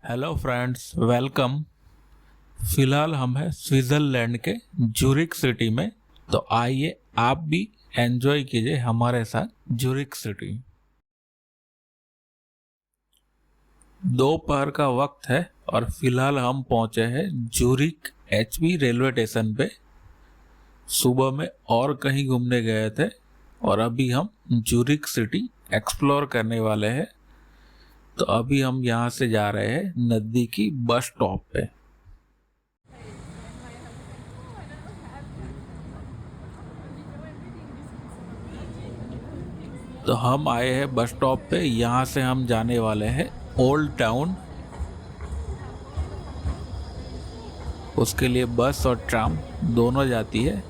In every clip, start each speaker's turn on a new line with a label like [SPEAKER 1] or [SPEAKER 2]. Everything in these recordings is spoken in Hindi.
[SPEAKER 1] Hello friends, welcome. फिलहाल हम हैं स्विट्ज़रलैंड के ज्यूरिख सिटी में। तो आइए आप भी एंजॉय कीजिए हमारे साथ ज्यूरिख सिटी। दोपहर का वक्त है और फिलहाल हम पहुंचे हैं ज्यूरिख HB रेलवे स्टेशन पे। सुबह में और कहीं घूमने गए थे और अभी हम ज्यूरिख सिटी एक्सप्लोर करने वाले हैं। तो अभी हम यहाँ से जा रहे हैं नज़दीकी बस स्टॉप पे। तो हम आए हैं बस स्टॉप पे। यहाँ से हम जाने वाले हैं ओल्ड टाउन। उसके लिए बस और ट्राम दोनों जाती है,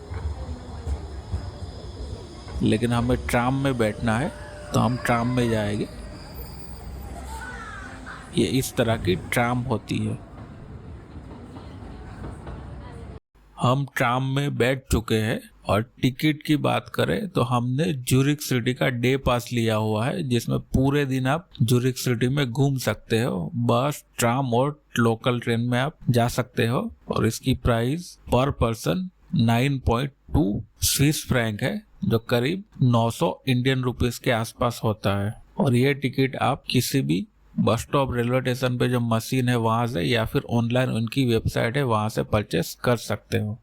[SPEAKER 1] लेकिन हमें ट्राम में बैठना है तो हम ट्राम में जाएंगे। ये इस तरह की ट्राम होती है। हम ट्राम में बैठ चुके हैं और टिकट की बात करें तो हमने ज्यूरिख सिटी का डे पास लिया हुआ है, जिसमें पूरे दिन आप ज्यूरिख सिटी में घूम सकते हो। बस, ट्राम और लोकल ट्रेन में आप जा सकते हो और इसकी प्राइस पर पर्सन 9.2 स्विस फ्रैंक है, जो करीब 900 इंडियन रुपीस के आसपास होता है। और ये टिकट आप किसी भी बस स्टॉप, रेलवे स्टेशन पे जो मशीन है वहां से, या फिर ऑनलाइन उनकी वेबसाइट है वहां से परचेस कर सकते हो।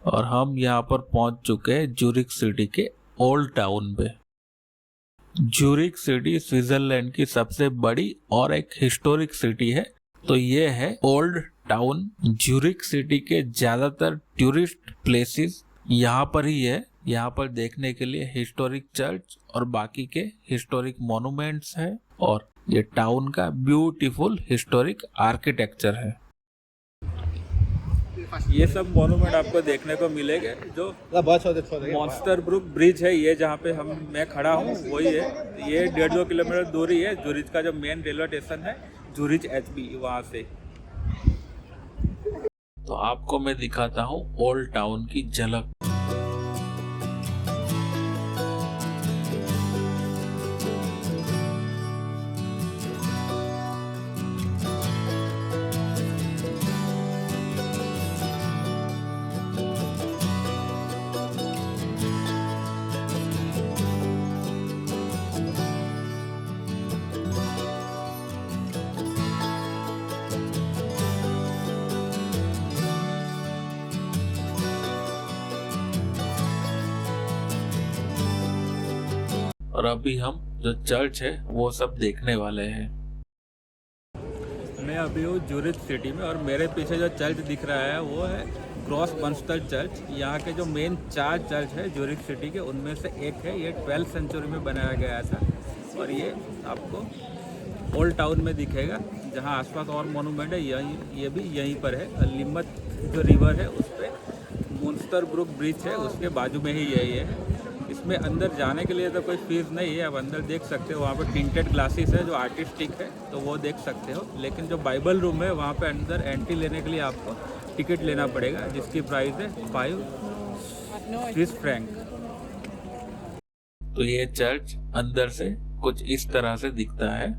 [SPEAKER 1] और हम यहाँ पर पहुंच चुके हैं ज्यूरिख सिटी के ओल्ड टाउन पे। ज्यूरिख सिटी स्विट्जरलैंड की सबसे बड़ी और एक हिस्टोरिक सिटी है। तो ये है ओल्ड टाउन। ज्यूरिख सिटी के ज्यादातर टूरिस्ट प्लेसेस यहाँ पर ही है। यहाँ पर देखने के लिए हिस्टोरिक चर्च और बाकी के हिस्टोरिक मॉन्यूमेंट्स है, और ये टाउन का ब्यूटीफुल हिस्टोरिक आर्किटेक्चर है। ये सब मॉन्यूमेंट आपको देखने को मिलेंगे। जो मॉन्स्टर ब्रुक ब्रिज है, ये जहाँ पे मैं खड़ा हूँ वही है। ये 1.5 किलोमीटर दूरी है ज्यूरिख का जो मेन रेलवे स्टेशन है, ज्यूरिख HB, वहाँ से। तो आपको मैं दिखाता हूँ ओल्ड टाउन की झलक। और अभी हम जो चर्च है वो सब देखने वाले हैं। मैं अभी हूँ ज्यूरिख सिटी में और मेरे पीछे जो चर्च दिख रहा है वो है क्रॉस मंस्टर चर्च। यहाँ के जो मेन 4 चर्च है ज्यूरिख सिटी के, उनमें से एक है। ये 12th सेंचुरी में बनाया गया था और ये आपको ओल्ड टाउन में दिखेगा, जहाँ आसपास और मॉन्यूमेंट है। ये भी यहीं पर है। लिमत जो रिवर है उस पर मॉन्स्टर ब्रुक ब्रिज है, उसके बाजू में ही यही है। इसमें अंदर जाने के लिए तो कोई फीस नहीं है, आप अंदर देख सकते हो। वहाँ पर टिंटेड ग्लासेस है जो आर्टिस्टिक है, तो वो देख सकते हो। लेकिन जो बाइबल रूम है वहाँ पे अंदर एंट्री लेने के लिए आपको टिकट लेना पड़ेगा, जिसकी प्राइस है 5 स्विस फ्रैंक। तो ये चर्च अंदर से कुछ इस तरह से दिखता है।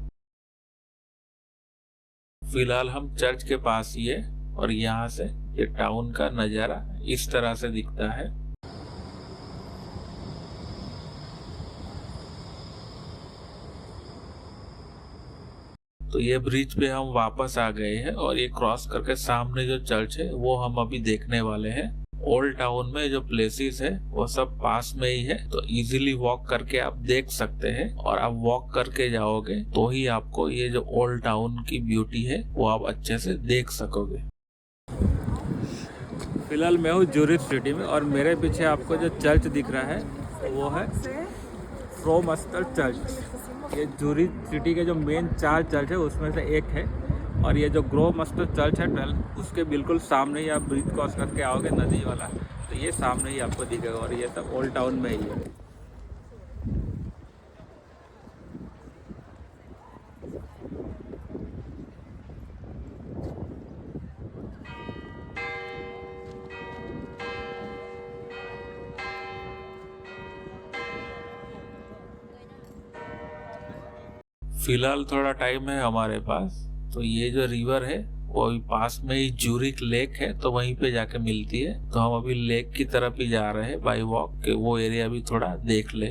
[SPEAKER 1] फिलहाल हम चर्च के पास ही है और यहाँ से ये टाउन का नज़ारा इस तरह से दिखता है। तो ये ब्रिज पे हम वापस आ गए हैं और ये क्रॉस करके सामने जो चर्च है वो हम अभी देखने वाले हैं। ओल्ड टाउन में जो प्लेसेस है वो सब पास में ही है, तो इजीली वॉक करके आप देख सकते हैं। और आप वॉक करके जाओगे तो ही आपको ये जो ओल्ड टाउन की ब्यूटी है वो आप अच्छे से देख सकोगे। फिलहाल मैं हूँ ज्यूरिख सिटी में और मेरे पीछे आपको जो चर्च दिख रहा है वो है फ्रॉम अस्टर चर्च। ये ज्यूरिख सिटी के जो मेन 4 चर्च है उसमें से एक है और ये जो ग्रोव मस्टर चर्च है 12 उसके बिल्कुल सामने ही आप ब्रिज क्रॉस करके आओगे नदी वाला तो ये सामने ही आपको दिखेगा और ये सब ओल्ड टाउन में ही है। फिलहाल थोड़ा टाइम है हमारे पास, तो ये जो रिवर है वो अभी पास में ही ज्यूरिख लेक है तो वहीं पे जाके मिलती है। तो हम अभी लेक की तरफ ही जा रहे हैं बाय वॉक के, वो एरिया भी थोड़ा देख ले।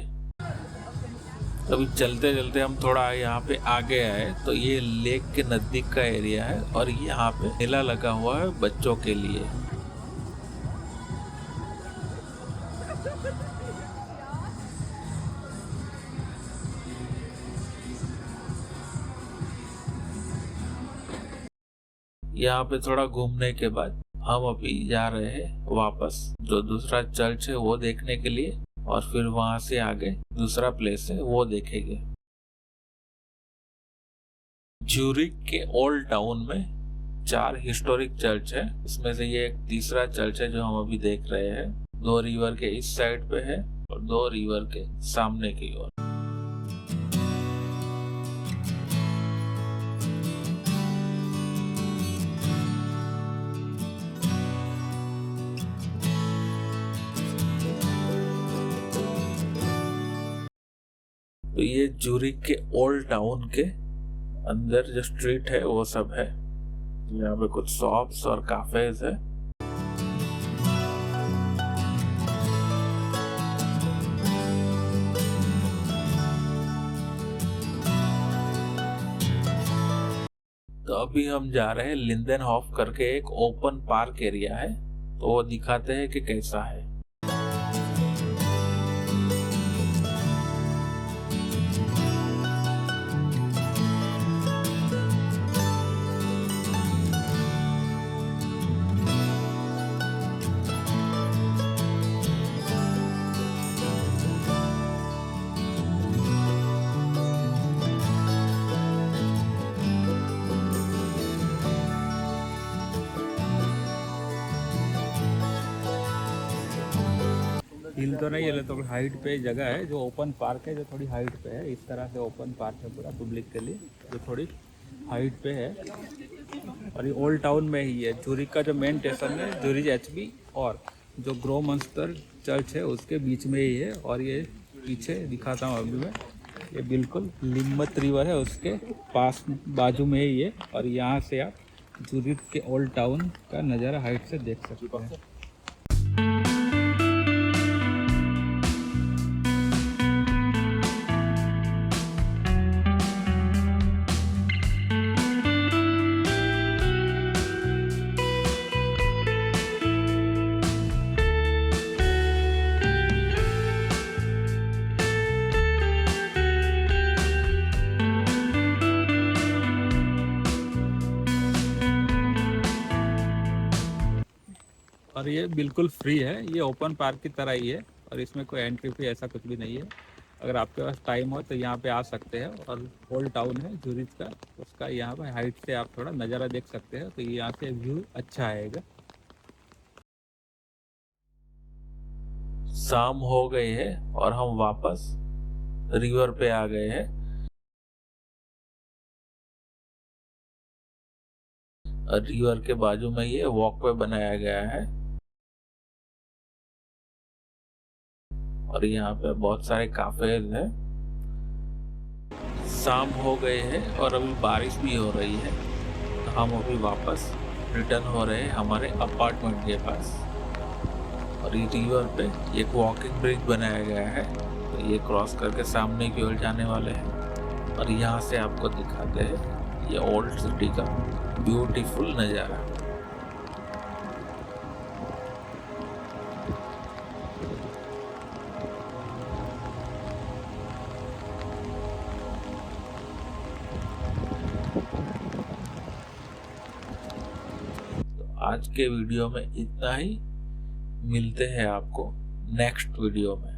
[SPEAKER 1] अभी चलते चलते हम थोड़ा यहाँ पे आगे आए तो ये लेक के नजदीक का एरिया है और यहाँ पे मेला लगा हुआ है बच्चों के लिए। यहाँ पे थोड़ा घूमने के बाद हम अभी जा रहे हैं वापस जो दूसरा चर्च है वो देखने के लिए और फिर वहां से आगे दूसरा प्लेस है वो देखेंगे। ज्यूरिख के ओल्ड टाउन में 4 हिस्टोरिक चर्च है, इसमें से ये एक तीसरा चर्च है जो हम अभी देख रहे हैं। 2 रिवर के इस साइड पे है और 2 रिवर के सामने की ओर। तो ये ज्यूरिख के ओल्ड टाउन के अंदर जो स्ट्रीट है वो सब है। यहाँ पे कुछ शॉप्स और काफेज है। तो अभी हम जा रहे हैं लिंदेनहॉफ करके एक ओपन पार्क एरिया है, तो वो दिखाते हैं कि कैसा है। हिल तो नहीं है तो हाइट पे जगह है जो ओपन पार्क है जो थोड़ी हाइट पे है। इस तरह से ओपन पार्क है पूरा पब्लिक के लिए जो थोड़ी हाइट पे है और ये ओल्ड टाउन में ही है। ज्यूरिख का जो मेन स्टेशन है ज्यूरिख एचबी और जो ग्रोव मस्टर चर्च है उसके बीच में ही है। और ये पीछे दिखाता हूँ अभी मैं, ये बिल्कुल लिम्मत रिवर है उसके पास बाजू में ही है और यहाँ से आप ज्यूरिख के ओल्ड टाउन का नज़ारा हाइट से देख सकते हैं। और ये बिल्कुल फ्री है, ये ओपन पार्क की तरह ही है और इसमें कोई एंट्री फी ऐसा कुछ भी नहीं है। अगर आपके पास टाइम हो तो यहाँ पे आ सकते हैं। और ओल्ड टाउन है ज्यूरिख का, उसका यहाँ पे हाइट से आप थोड़ा नज़ारा देख सकते हैं तो ये यहाँ से व्यू अच्छा आएगा।
[SPEAKER 2] शाम हो गई है और हम वापस रिवर पे आ गए हैं। रिवर के बाजू में ये वॉकवे बनाया गया है और यहाँ पे बहुत सारे काफेज हैं। शाम हो गए हैं और अभी बारिश भी हो रही है, तो हम अभी वापस रिटर्न हो रहे हैं हमारे अपार्टमेंट के पास। और ये रिवर पे एक वॉकिंग ब्रिज बनाया गया है, तो ये क्रॉस करके सामने की ओर जाने वाले हैं और यहाँ से आपको दिखाते हैं ये ओल्ड सिटी का ब्यूटीफुल नज़ारा। आज के वीडियो में इतना ही। मिलते हैं आपको नेक्स्ट वीडियो में।